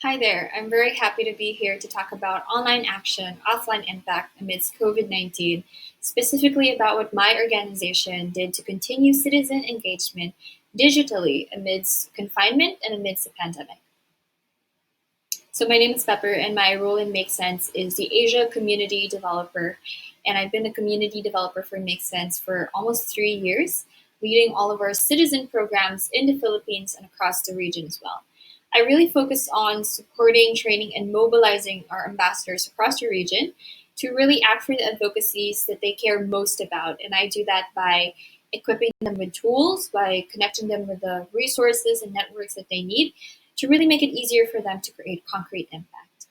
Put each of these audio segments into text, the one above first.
Hi there. I'm very happy to be here to talk about online action, offline impact amidst COVID-19, specifically about what my organization did to continue citizen engagement digitally amidst confinement and amidst the pandemic. So my name is Pepper, and my role in Make Sense is the Asia community developer. And I've been a community developer for Make Sense for almost 3 years, leading all of our citizen programs in the Philippines and across the region as well. I really focus on supporting, training, and mobilizing our ambassadors across the region to really act for the advocacies that they care most about. And I do that by equipping them with tools, by connecting them with the resources and networks that they need to really make it easier for them to create concrete impact.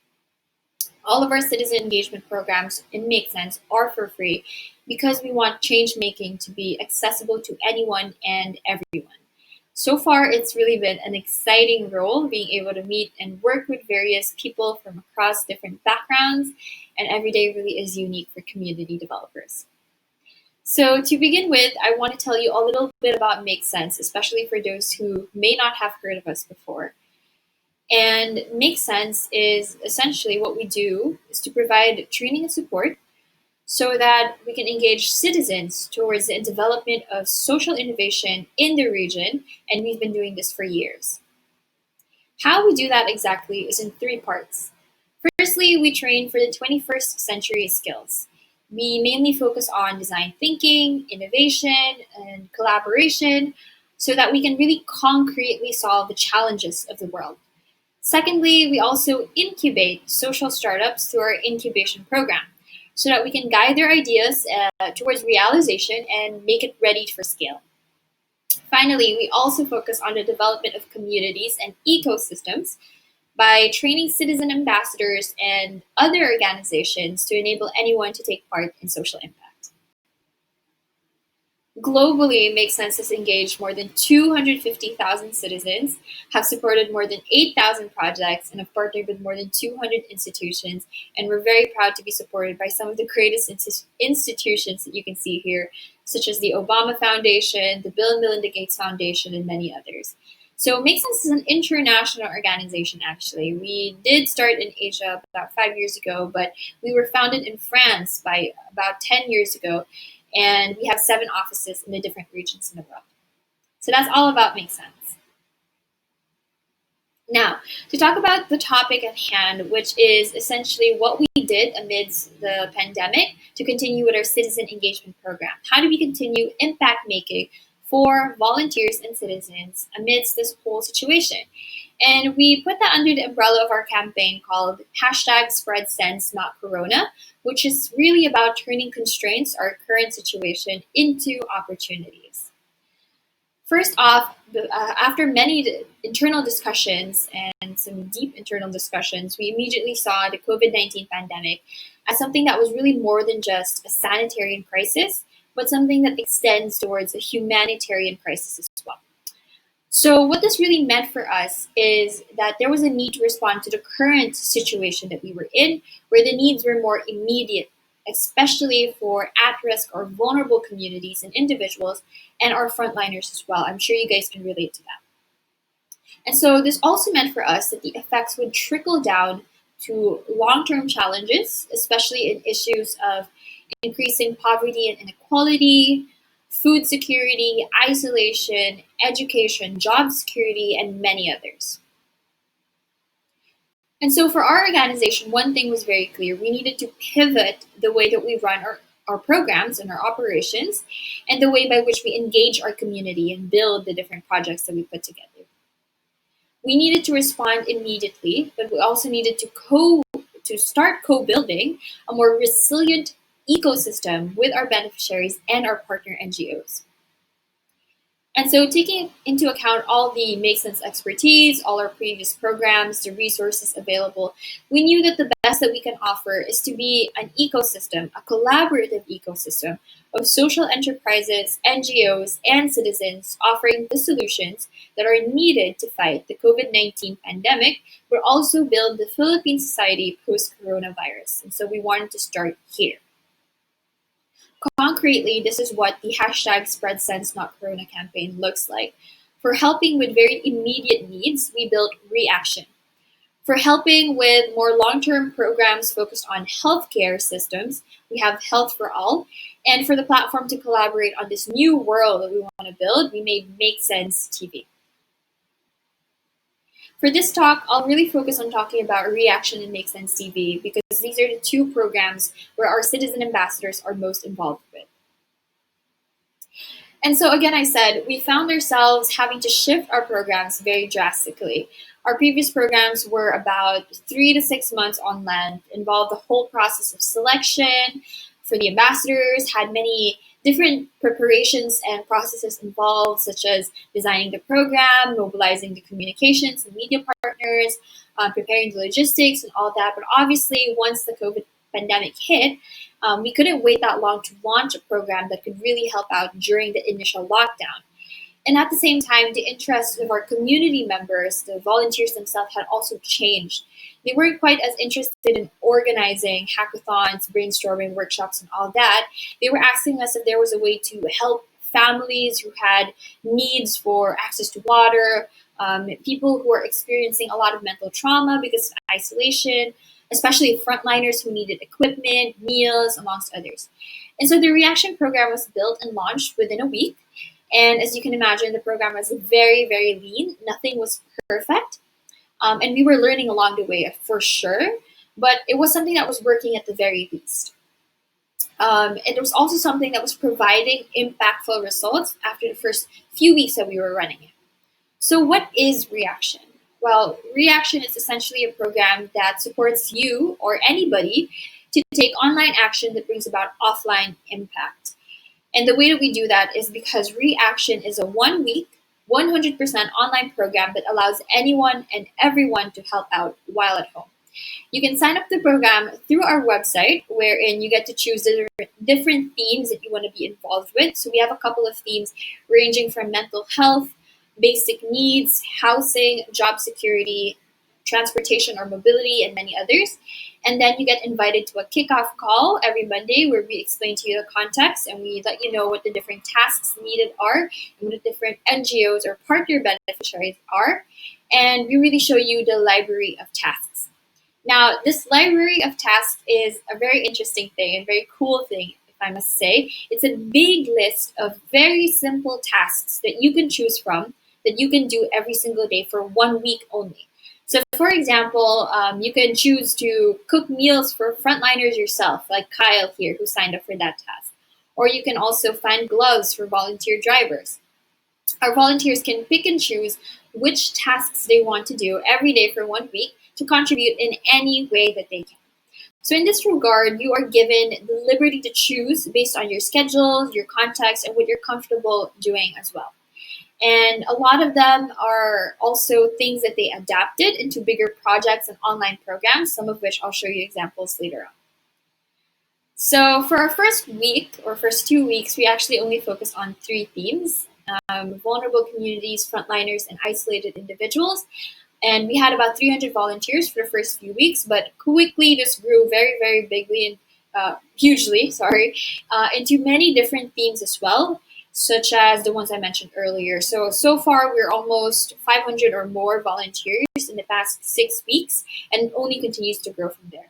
All of our citizen engagement programs in Make Sense are for free because we want change making to be accessible to anyone and everyone. So far, it's really been an exciting role being able to meet and work with various people from across different backgrounds, and every day really is unique for community developers. So, to begin with, I want to tell you a little bit about Make Sense, especially for those who may not have heard of us before. And Make Sense is essentially what we do is to provide training and support so that we can engage citizens towards the development of social innovation in the region, and we've been doing this for years. How we do that exactly is in three parts. Firstly, we train for the 21st century skills. We mainly focus on design thinking, innovation, and collaboration so that we can really concretely solve the challenges of the world. Secondly, we also incubate social startups through our incubation program so that we can guide their ideas towards realization and make it ready for scale. Finally, we also focus on the development of communities and ecosystems by training citizen ambassadors and other organizations to enable anyone to take part in social impact. Globally, Make Sense has engaged more than 250,000 citizens, have supported more than 8,000 projects, and have partnered with more than 200 institutions. And we're very proud to be supported by some of the greatest institutions that you can see here, such as the Obama Foundation, the Bill and Melinda Gates Foundation, and many others. So Make Sense is an international organization, actually. We did start in Asia about 5 years ago, but we were founded in France by about 10 years ago, and we have 7 offices in the different regions in the world. So that's all about Make Sense. Now, to talk about the topic at hand, which is essentially what we did amidst the pandemic to continue with our citizen engagement program. How do we continue impact making for volunteers and citizens amidst this whole situation? And we put that under the umbrella of our campaign called #SpreadSense, not Corona, which is really about turning constraints, our current situation, into opportunities. First off, after many internal discussions and some deep internal discussions, we immediately saw the COVID-19 pandemic as something that was really more than just a sanitary crisis, but something that extends towards a humanitarian crisis as well. So what this really meant for us is that there was a need to respond to the current situation that we were in, where the needs were more immediate, especially for at-risk or vulnerable communities and individuals, and our frontliners as well. I'm sure you guys can relate to that. And so this also meant for us that the effects would trickle down to long-term challenges, especially in issues of increasing poverty and inequality, food security, isolation, education, job security, and many others. And so for our organization, one thing was very clear. We needed to pivot the way that we run our programs and our operations and the way by which we engage our community and build the different projects that we put together. We needed to respond immediately, but we also needed to start co-building a more resilient ecosystem with our beneficiaries and our partner NGOs. And so taking into account all the Make Sense expertise, all our previous programs, the resources available, we knew that the best that we can offer is to be an ecosystem, a collaborative ecosystem of social enterprises, NGOs, and citizens offering the solutions that are needed to fight the COVID-19 pandemic, but also build the Philippine society post-coronavirus. And so we wanted to start here. Concretely, this is what the #SpreadSense, not Corona campaign looks like. For helping with very immediate needs, we built Reaction. For helping with more long-term programs focused on healthcare systems, we have Health for All. And for the platform to collaborate on this new world that we want to build, we made Make Sense TV. For this talk, I'll really focus on talking about Reaction and Make Sense TV because these are the two programs where our citizen ambassadors are most involved with. And so again, I said, we found ourselves having to shift our programs very drastically. Our previous programs were about 3 to 6 months on land, involved the whole process of selection for the ambassadors, had many different preparations and processes involved, such as designing the program, mobilizing the communications and media partners, preparing the logistics and all that. But obviously, once the COVID pandemic hit, we couldn't wait that long to launch a program that could really help out during the initial lockdown. And at the same time, the interests of our community members, the volunteers themselves, had also changed. They weren't quite as interested in organizing hackathons, brainstorming workshops, and all that. They were asking us if there was a way to help families who had needs for access to water, people who are experiencing a lot of mental trauma because of isolation, especially frontliners who needed equipment, meals, amongst others. And so the Reaction program was built and launched within a week. And as you can imagine, the program was very, very lean. Nothing was perfect. And we were learning along the way for sure. But it was something that was working at the very least. And it was also something that was providing impactful results after the first few weeks that we were running it. So what is Reaction? Well, Reaction is essentially a program that supports you or anybody to take online action that brings about offline impact. And the way that we do that is because Reaction is a 1 week, 100% online program that allows anyone and everyone to help out while at home. You can sign up the program through our website, wherein you get to choose the different themes that you want to be involved with. So we have a couple of themes ranging from mental health, basic needs, housing, job security, transportation or mobility, and many others. And then you get invited to a kickoff call every Monday where we explain to you the context and we let you know what the different tasks needed are and what the different NGOs or partner beneficiaries are. And we really show you the library of tasks. Now, this library of tasks is a very interesting thing and very cool thing, if I must say. It's a big list of very simple tasks that you can choose from that you can do every single day for 1 week only. So, for example, you can choose to cook meals for frontliners yourself, like Kyle here, who signed up for that task. Or you can also find gloves for volunteer drivers. Our volunteers can pick and choose which tasks they want to do every day for 1 week to contribute in any way that they can. So in this regard, you are given the liberty to choose based on your schedule, your context, and what you're comfortable doing as well. And a lot of them are also things that they adapted into bigger projects and online programs, some of which I'll show you examples later on. So for our first week or first 2 weeks, we actually only focused on 3 themes: vulnerable communities, frontliners, and isolated individuals. And we had about 300 volunteers for the first few weeks, but quickly this grew very, very bigly and hugely, into many different themes as well, such as the ones I mentioned earlier. So far, we're almost 500 or more volunteers in the past 6 weeks, and it only continues to grow from there.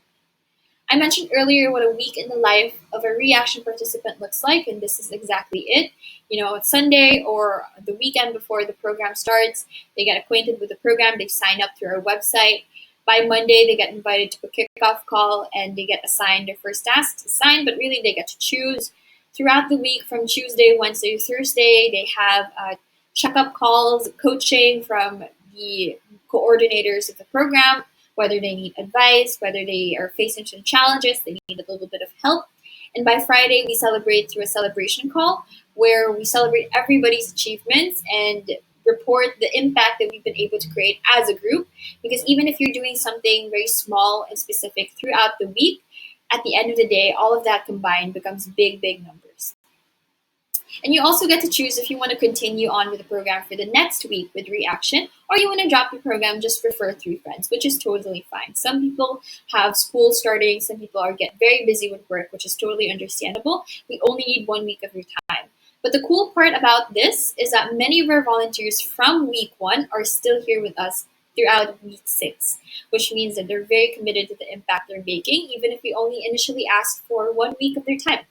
I mentioned earlier what a week in the life of a Reaction participant looks like, and this is exactly it. You know, it's Sunday or the weekend before the program starts, they get acquainted with the program, they sign up through our website. By Monday, they get invited to a kickoff call and they get assigned their first task to sign, but really they get to choose. Throughout the week, from Tuesday, Wednesday, Thursday, they have checkup calls, coaching from the coordinators of the program, whether they need advice, whether they are facing some challenges, they need a little bit of help. And by Friday, we celebrate through a celebration call where we celebrate everybody's achievements and report the impact that we've been able to create as a group. Because even if you're doing something very small and specific throughout the week, at the end of the day, all of that combined becomes big, big numbers. And you also get to choose if you want to continue on with the program for the next week with Reaction, or you want to drop the program just refer 3 friends, which is totally fine. Some people have school starting, some people are get very busy with work, which is totally understandable. We only need 1 week of your time. But the cool part about this is that many of our volunteers from week 1 are still here with us throughout week 6, which means that they're very committed to the impact they're making, even if we only initially asked for 1 week of their time.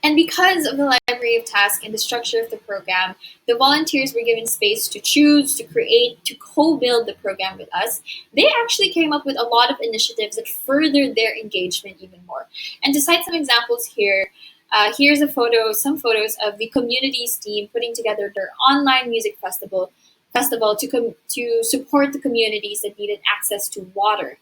And because of the library of tasks and the structure of the program, the volunteers were given space to choose, to create, to co-build the program with us. They actually came up with a lot of initiatives that furthered their engagement even more. And to cite some examples here, here's some photos of the communities team putting together their online music festival to support the communities that needed access to water.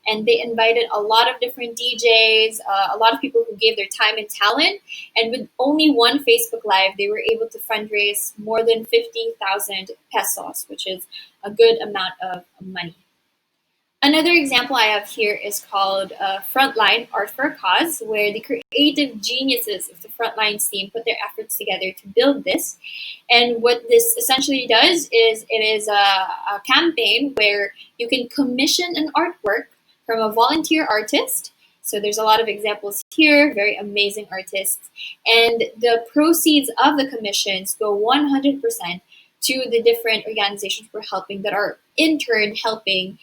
And they invited a lot of different DJs, a lot of people who gave their time and talent. And with only one Facebook Live, they were able to fundraise more than 50,000 pesos, which is a good amount of money. Another example I have here is called Frontline Art for a Cause, where the creative geniuses of the Frontline team put their efforts together to build this. And what this essentially does is it is a campaign where you can commission an artwork from a volunteer artist. So there's a lot of examples here, very amazing artists. And the proceeds of the commissions go 100% to the different organizations we're helping that are in turn helping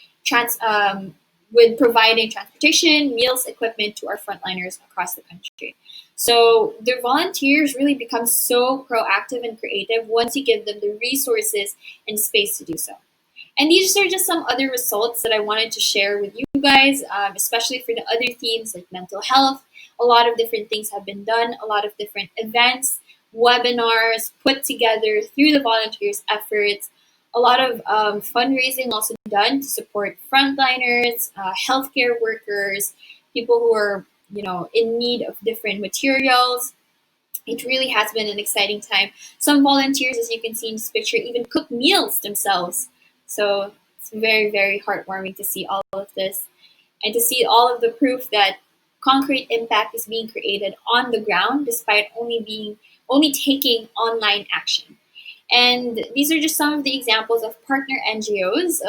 with providing transportation, meals, equipment to our frontliners across the country. So the volunteers really become so proactive and creative once you give them the resources and space to do so. And these are just some other results that I wanted to share with you guys, especially for the other themes like mental health. A lot of different things have been done, a lot of different events, webinars put together through the volunteers' efforts. A lot of fundraising also done to support frontliners, healthcare workers, people who are in need of different materials. It really has been an exciting time. Some volunteers, as you can see in this picture, even cook meals themselves. So it's very, very heartwarming to see all of this and to see all of the proof that concrete impact is being created on the ground despite only taking online action. And these are just some of the examples of partner NGOs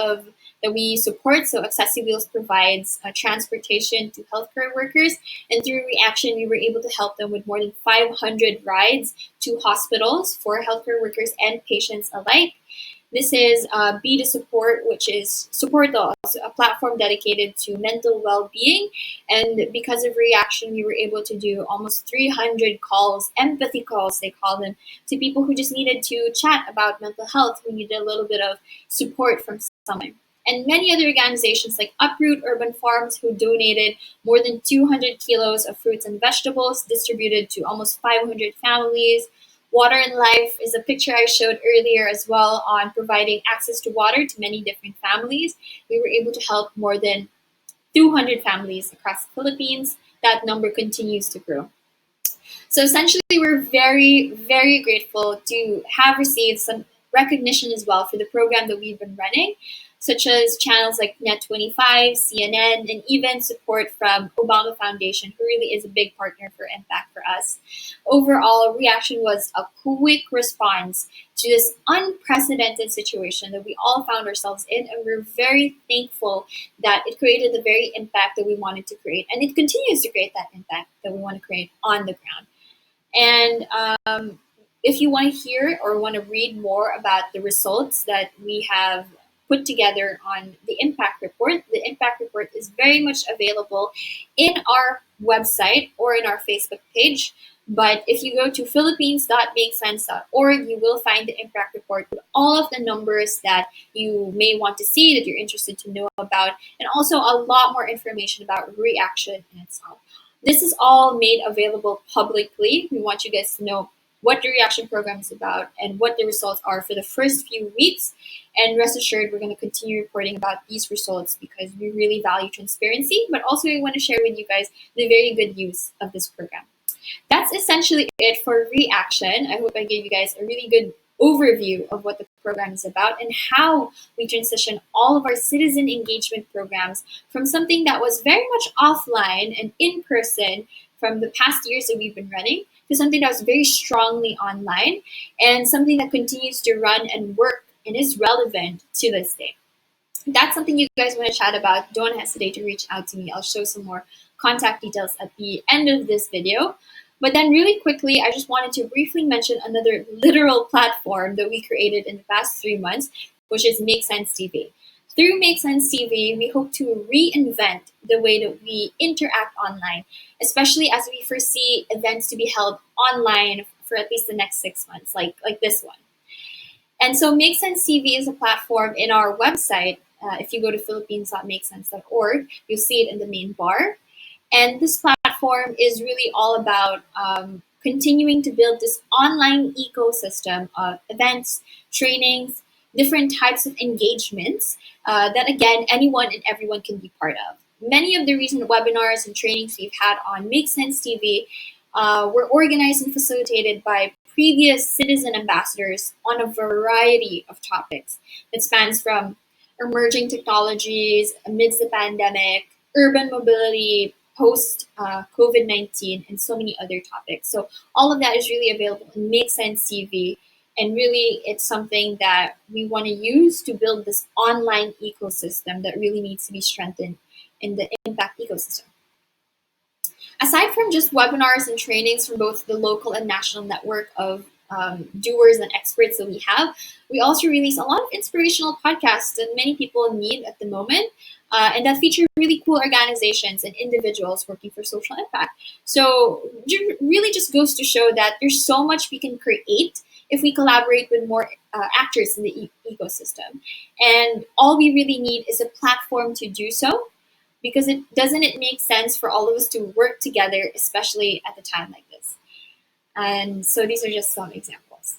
that we support. So Accessi Wheels provides transportation to healthcare workers, and through Reaction, we were able to help them with more than 500 rides to hospitals for healthcare workers and patients alike. This is Be the Support, which is Support also a platform dedicated to mental well-being. And because of Reaction, we were able to do almost 300 calls, empathy calls, they call them, to people who just needed to chat about mental health, who needed a little bit of support from someone. And many other organizations like Uproot Urban Farms, who donated more than 200 kilos of fruits and vegetables distributed to almost 500 families. Water and Life is a picture I showed earlier as well on providing access to water to many different families. We were able to help more than 200 families across the Philippines. That number continues to grow. So essentially, we're very, very grateful to have received some recognition as well for the program that we've been running, such as channels like Net25, CNN, and even support from Obama Foundation, who really is a big partner for Impact for us. Overall, Reaction was a quick response to this unprecedented situation that we all found ourselves in, and we're very thankful that it created the very impact that we wanted to create, and it continues to create that impact that we want to create on the ground. And if you want to hear or want to read more about the results that we have put together on the impact report is very much available in our website or in our Facebook page. But if you go to philippines.makesense.org, you will find the impact report with all of the numbers that you may want to see, that you're interested to know about, and also a lot more information about Reaction in itself. This is all made available publicly. We want you guys to know what the Reaction program is about and what the results are for the first few weeks. And rest assured, we're going to continue reporting about these results because we really value transparency, but also we want to share with you guys the very good use of this program. That's essentially it for Reaction. I hope I gave you guys a really good overview of what the program is about and how we transition all of our citizen engagement programs from something that was very much offline and in person from the past years that we've been running to something that was very strongly online and something that continues to run and work and is relevant to this day. If that's something you guys want to chat about, don't hesitate to reach out to me. I'll show some more contact details at the end of this video. But then really quickly, I just wanted to briefly mention another literal platform that we created in the past 3 months. which is Make Sense TV. Through Make Sense TV, we hope to reinvent the way that we interact online, especially as we foresee events to be held online for at least the next 6 months, like this one. And so Make Sense TV is a platform in our website. If you go to philippines.makesense.org, you'll see it in the main bar. And this platform is really all about continuing to build this online ecosystem of events, trainings, different types of engagements that, again, anyone and everyone can be part of. Many of the recent webinars and trainings we've had on Make Sense TV were organized and facilitated by previous citizen ambassadors on a variety of topics that spans from emerging technologies amidst the pandemic, urban mobility, post COVID-19, and so many other topics. So all of that is really available in Make Sense TV. And really, it's something that we want to use to build this online ecosystem that really needs to be strengthened in the impact ecosystem. Aside from just webinars and trainings from both the local and national network of doers and experts that we have, we also release a lot of inspirational podcasts that many people need at the moment, and that feature really cool organizations and individuals working for social impact. So it really just goes to show that there's so much we can create if we collaborate with more actors in the ecosystem. And all we really need is a platform to do so, because it make sense for all of us to work together, especially at a time like this. And so these are just some examples.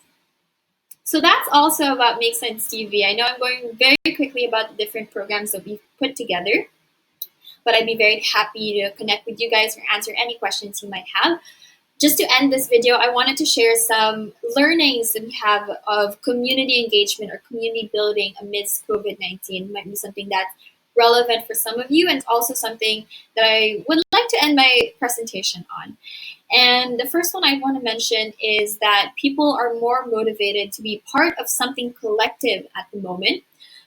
So that's also about Make Sense TV. I know I'm going very quickly about the different programs that we've put together, but I'd be very happy to connect with you guys or answer any questions you might have. Just to end this video, I wanted to share some learnings that we have of community engagement or community building amidst COVID-19. It might be something that's relevant for some of you, and also something that I would like to end my presentation on. And the first one I want to mention is that people are more motivated to be part of something collective at the moment,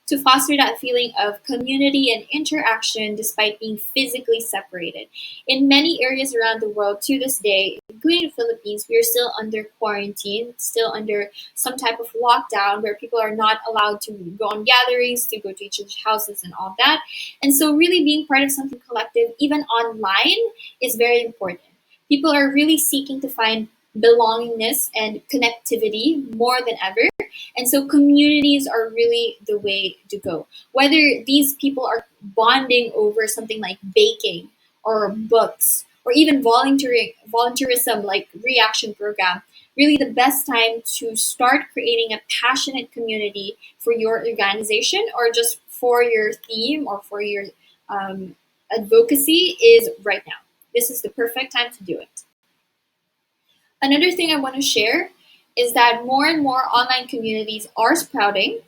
to foster that feeling of community and interaction despite being physically separated. In many areas around the world to this day, including the Philippines, we are still under quarantine, still under some type of lockdown where people are not allowed to go on gatherings, to go to each other's houses and all that. And so really being part of something collective, even online, is very important. People are really seeking to find belongingness and connectivity more than ever. And so communities are really the way to go. Whether these people are bonding over something like baking or books or even volunteerism like reaction program, really the best time to start creating a passionate community for your organization or just for your theme or for your advocacy is right now. This is the perfect time to do it. Another thing I want to share is that more and more online communities are sprouting,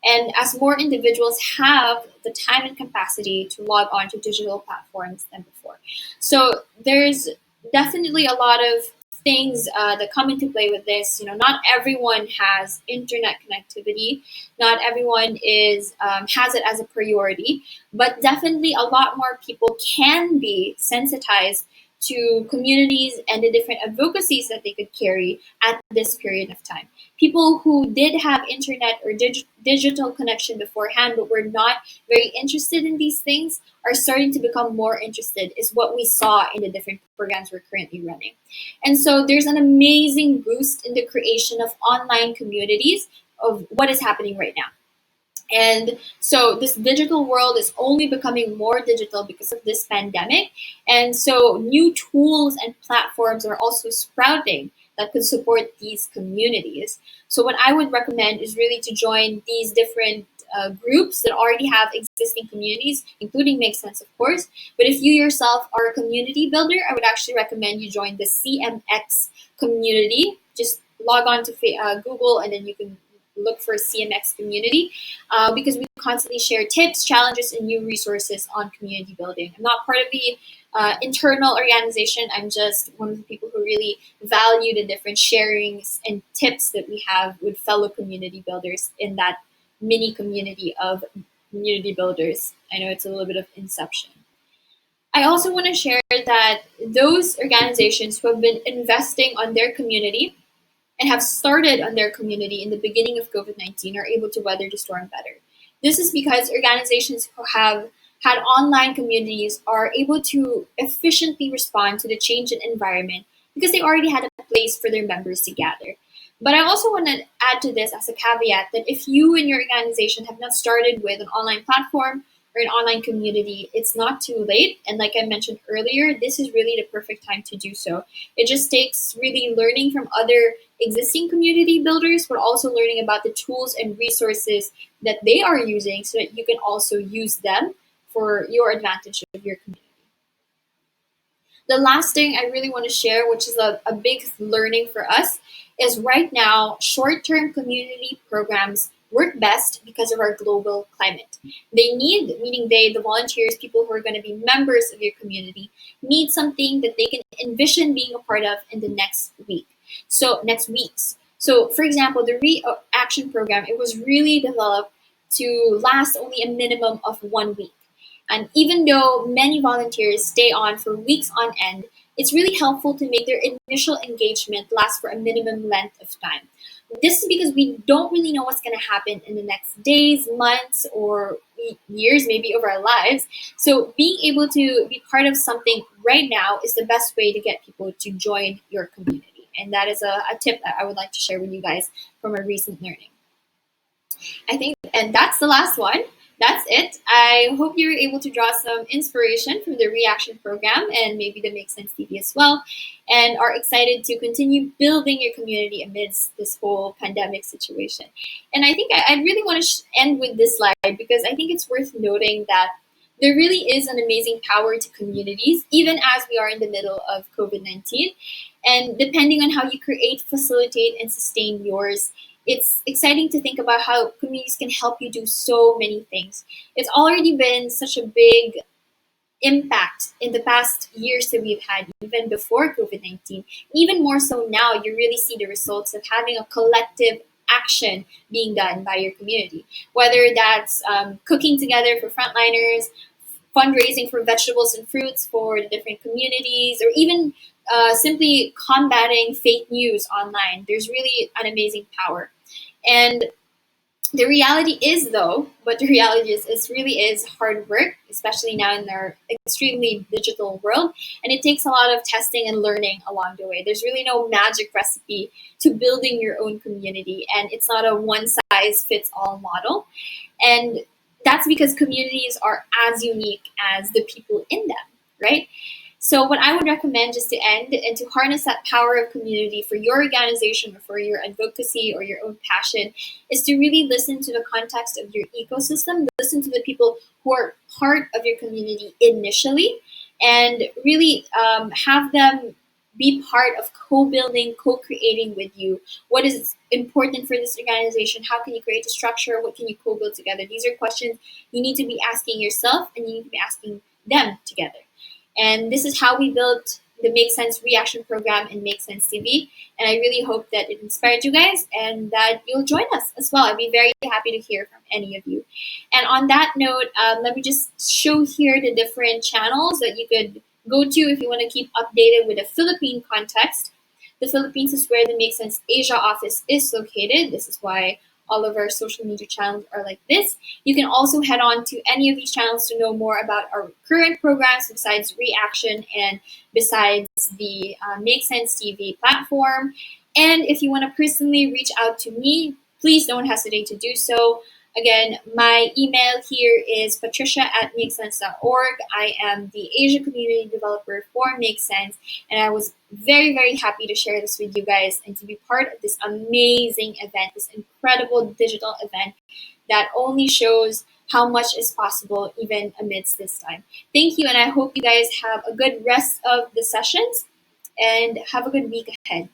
and as more individuals have the time and capacity to log on to digital platforms than before. So there's definitely a lot of things that come into play with this. You know, not everyone has internet connectivity, not everyone has it as a priority, but definitely a lot more people can be sensitized to communities and the different advocacies that they could carry at this period of time. People who did have internet or digital connection beforehand but were not very interested in these things are starting to become more interested, is what we saw in the different programs we're currently running. And so there's an amazing boost in the creation of online communities of what is happening right now. And so this digital world is only becoming more digital because of this pandemic. And so new tools and platforms are also sprouting that could support these communities. So what I would recommend is really to join these different groups that already have existing communities, including Make Sense, of course. But if you yourself are a community builder, I would actually recommend you join the CMX community. Just log on to Google and then you can look for CMX community because we constantly share tips, challenges, and new resources on community building. I'm not part of the internal organization. I'm just one of the people who really value the different sharings and tips that we have with fellow community builders in that mini community of community builders. I know it's a little bit of inception. I also want to share that those organizations who have been investing on their community and have started on their community in the beginning of COVID-19 are able to weather the storm better. This is because organizations who have had online communities are able to efficiently respond to the change in environment because they already had a place for their members to gather. But I also want to add to this as a caveat that if you and your organization have not started with an online platform or an online community, it's not too late. And like I mentioned earlier, this is really the perfect time to do so. It just takes really learning from other existing community builders, but also learning about the tools and resources that they are using so that you can also use them for your advantage of your community. The last thing I really want to share, which is a big learning for us, is right now, short term community programs work best because of our global climate. They need, meaning the volunteers, people who are going to be members of your community, need something that they can envision being a part of in the next week. So, next weeks. So, for example, the reaction program, it was really developed to last only a minimum of 1 week. And even though many volunteers stay on for weeks on end, it's really helpful to make their initial engagement last for a minimum length of time. This is because we don't really know what's going to happen in the next days, months, or years, maybe over our lives. So being able to be part of something right now is the best way to get people to join your community. And that is a tip that I would like to share with you guys from a recent learning. I think, and that's the last one. That's it. I hope you were able to draw some inspiration from the reaction program and maybe the Make Sense TV as well, and are excited to continue building your community amidst this whole pandemic situation. And I think I really want to end with this slide because I think it's worth noting that there really is an amazing power to communities, even as we are in the middle of COVID-19. And depending on how you create, facilitate, and sustain yours, it's exciting to think about how communities can help you do so many things. It's already been such a big impact in the past years that we've had, even before COVID-19. Even more so now, you really see the results of having a collective action being done by your community. Whether that's cooking together for frontliners, fundraising for vegetables and fruits for the different communities, or even simply combating fake news online. There's really an amazing power. And the reality is, though, but the reality is, it really is hard work, especially now in our extremely digital world. And it takes a lot of testing and learning along the way. There's really no magic recipe to building your own community. And it's not a one size fits all model. And that's because communities are as unique as the people in them, right? So what I would recommend, just to end and to harness that power of community for your organization or for your advocacy or your own passion, is to really listen to the context of your ecosystem, listen to the people who are part of your community initially, and really have them be part of co-building, co-creating with you. What is important for this organization? How can you create a structure? What can you co-build together? These are questions you need to be asking yourself and you need to be asking them together. And this is how we built the Make Sense Reaction Program and Make Sense TV. And I really hope that it inspired you guys and that you'll join us as well. I'd be very happy to hear from any of you. And on that note, let me just show here the different channels that you could go to if you want to keep updated with a Philippine context. The Philippines is where the Make Sense Asia office is located. This is why all of our social media channels are like this. You can also head on to any of these channels to know more about our current programs besides Reaction and besides the Make Sense TV platform. And if you want to personally reach out to me, please don't hesitate to do so. Again, my email here is patricia@makesense.org. I am the Asia Community Developer for Make Sense, and I was very, very happy to share this with you guys and to be part of this amazing event, this incredible digital event that only shows how much is possible even amidst this time. Thank you, and I hope you guys have a good rest of the sessions and have a good week ahead.